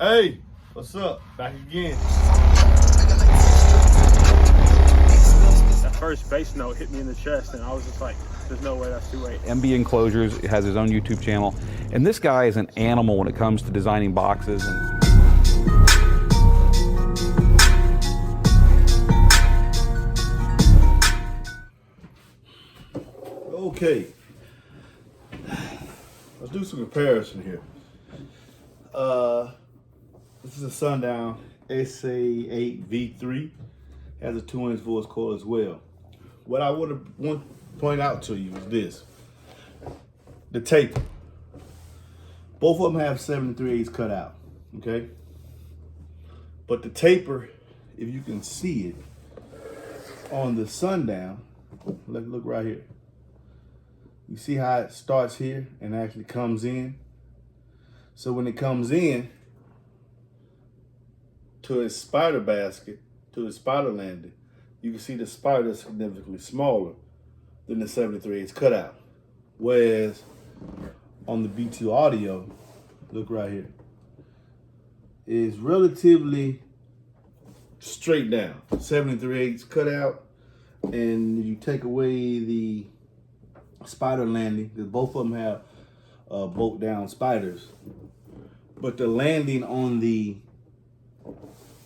Hey, what's up? Back again. That first bass note hit me in the chest, and I was just like, there's no way that's 2/8. MB Enclosures has his own YouTube channel, and this guy is an animal when it comes to designing boxes. Okay, let's do some comparison here. This is a Sundown SA8v3. Has a 2-inch voice coil as well. What I want to point out to you is this: the taper. Both of them have 7 3/8 cut out. Okay, but the taper, if you can see it on the Sundown, look right here. You see how it starts here and actually comes in? So when it comes in to its spider basket, to its spider landing, you can see the spider is significantly smaller than the 7 3/8 cutout. Whereas on the B2 audio, look right here, is relatively straight down. 7 3/8 cutout, and you take away the spider landing, because both of them have bolt down spiders, but the landing on the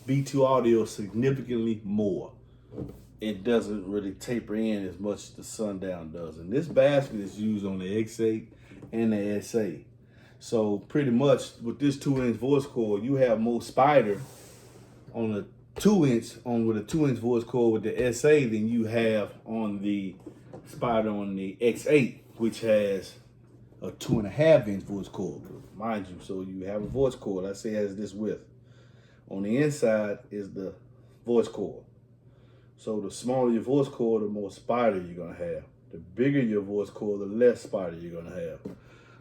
B2 audio is significantly more. It doesn't really taper in as much as the Sundown does. And this basket is used on the X8 and the SA. So pretty much with this 2-inch voice coil, you have more spider on a 2-inch with a 2-inch voice coil with the SA than you have on the spider on the X8, which has a 2.5-inch voice coil, mind you. So you have a voice coil, let's say it has this width. On the inside is the voice coil. So the smaller your voice coil, the more spider you're gonna have. The bigger your voice coil, the less spider you're gonna have.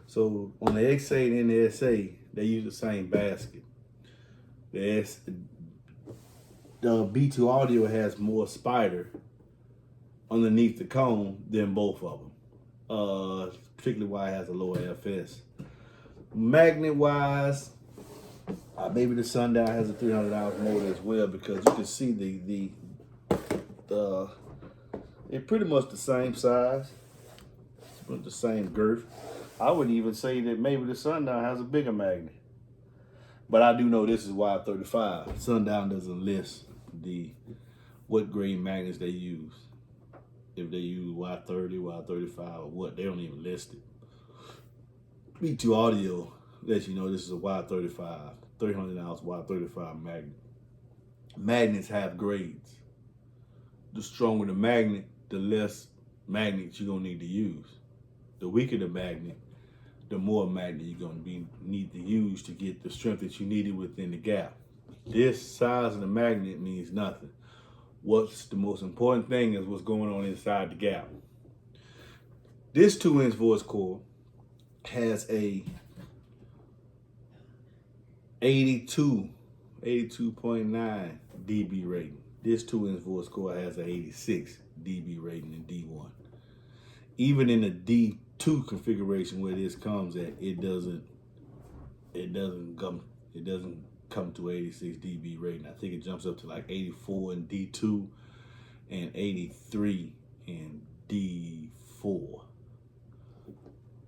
So on the X8 and the SA, they use the same basket. The B2 audio has more spider underneath the cone than both of them. Particularly why it has a lower FS. Magnet wise, maybe the Sundown has a 300 motor as well, because you can see it's pretty much the same size, with the same girth. I would even say that maybe the Sundown has a bigger magnet, but I do know this is Y35. Sundown doesn't list what grade magnets they use. If they use Y30, Y35, or what, they don't even list it. B2 audio lets you know this is a Y35, 300-ounce Y35 magnet. Magnets have grades. The stronger the magnet, the less magnets you're gonna need to use. The weaker the magnet, the more magnet you're gonna need to use to get the strength that you needed within the gap. This size of the magnet means nothing. What's the most important thing is what's going on inside the gap. This 2-inch voice coil has a 82.9 dB rating. This 2-inch voice coil has an 86 dB rating in D1. Even in the D2 configuration where this comes at, it doesn't come to 86 dB rating. I think it jumps up to like 84 in D2 and 83 in D4.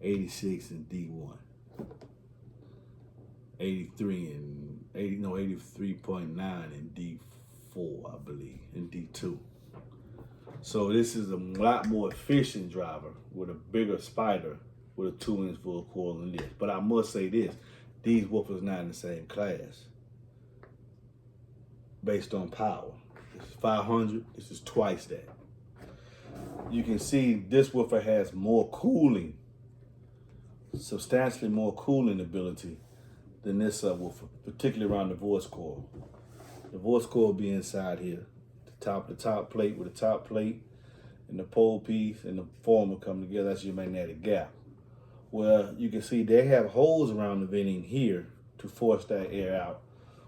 86 in D1. 83.9 in D4, I believe, in D2. So this is a lot more efficient driver with a bigger spider with a 2-inch voice coil than this. But I must say this, these woofers not in the same class based on power. This is 500, this is twice that. You can see this woofer has more cooling, substantially more cooling ability than this subwoofer, particularly around the voice coil. The voice coil be inside here. The top plate with the top plate and the pole piece and the former come together. That's your magnetic gap. Well, you can see they have holes around the venting here to force that air out,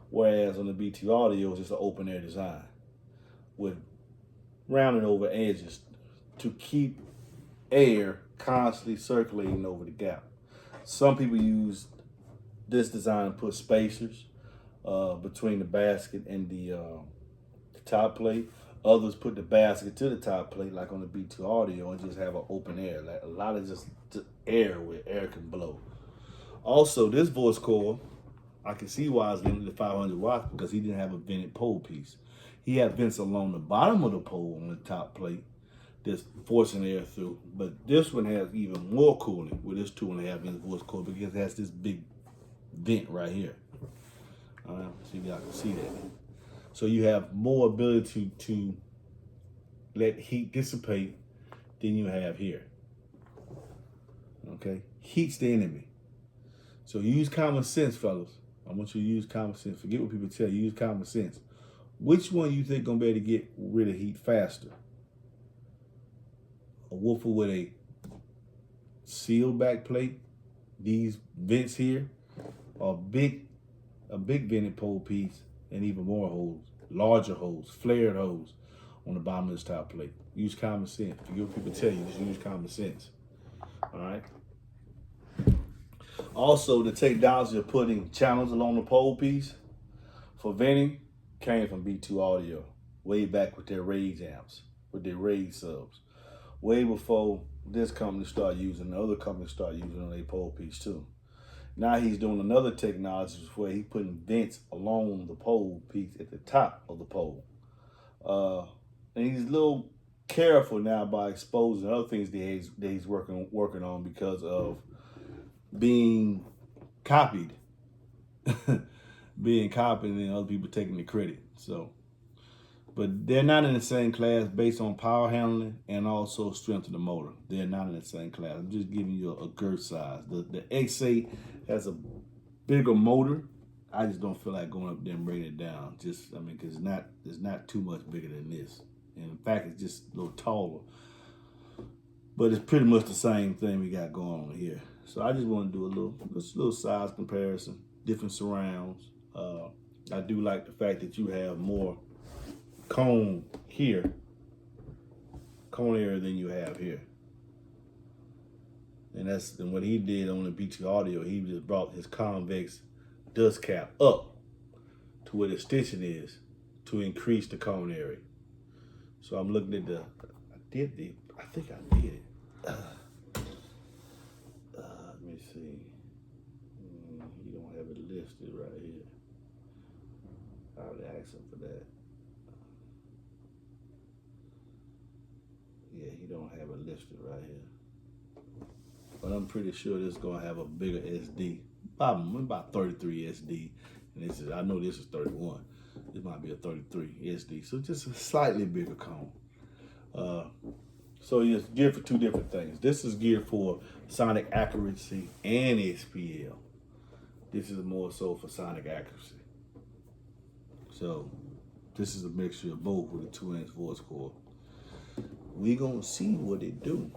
whereas on the B2 audio, it's just an open air design with rounded over edges to keep air constantly circulating over the gap. Some people use this design to put spacers. between the basket and the top plate. Others put the basket to the top plate, like on the B2 Audio, and just have an open air. Like a lot of just air where air can blow. Also, this voice coil, I can see why it's limited to 500 watts because he didn't have a vented pole piece. He had vents along the bottom of the pole on the top plate that's forcing air through. But this one has even more cooling with this 2.5 inch voice coil because it has this big vent right here. All right, see if y'all can see that. So you have more ability to let heat dissipate than you have here. Okay, heat's the enemy. So use common sense, fellas. I want you to use common sense. Forget what people tell you. Use common sense. Which one you think gonna be able to get rid of heat faster? A woofer with a sealed back plate, these vents here, or a big vented pole piece, and even more holes, larger holes, flared holes on the bottom of this top plate. Use common sense. Forget what people tell you. Just use common sense. All right. Also, the technology of putting channels along the pole piece for venting came from B2 Audio way back with their Rage amps, with their Rage subs. Way before this company started using, the other companies started using on their pole piece too. Now he's doing another technology where he's putting vents along the pole piece at the top of the pole. And he's a little careful now by exposing other things that he's working on because of being copied. Being copied and other people taking the credit. So, but they're not in the same class based on power handling and also strength of the motor. They're not in the same class. I'm just giving you a girth size. The SA8 has a bigger motor. I just don't feel like going up there and bringing it down. Just, I mean, because it's not too much bigger than this. And in fact, it's just a little taller. But it's pretty much the same thing we got going on here. So I just want to do a little size comparison, different surrounds. I do like the fact that you have more cone here, cone area than you have here. And what he did on the B2 Audio, he just brought his convex dust cap up to where the stitching is to increase the cone area. So I'm looking at I think I did it. Let me see. You don't have it listed right here. I would ask him for that. Yeah, he don't have it listed right here. But I'm pretty sure this is gonna have a bigger SD, about 33 SD. And I know this is 31. This might be a 33 SD, so just a slightly bigger cone. So it's geared for two different things. This is geared for sonic accuracy and SPL. This is more so for sonic accuracy. So this is a mixture of both with a 2-inch voice coil. We gonna see what it do.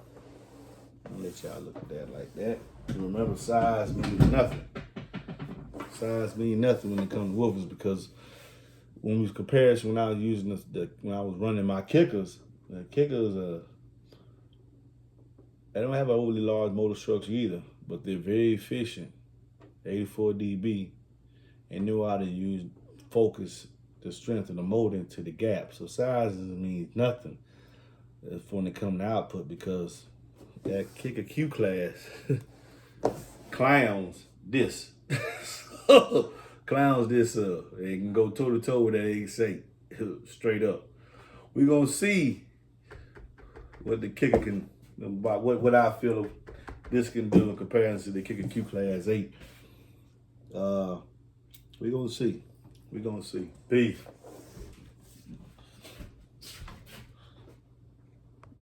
I'll let y'all look at that like that. And remember, size means nothing. Size means nothing when it comes to woofers, because when we was when I was using when I was running my kickers, the kickers they don't have an overly large motor structure either, but they're very efficient, 84 dB, and know how to focus the strength of the motor into the gap. So size means nothing when it comes to output, because that kicker Q class clowns this. Clowns this up. They can go toe to toe with that SA8 straight up. We're gonna see what the kicker can, about what I feel this can do in comparison to the kicker Q class 8. We're gonna see. Peace.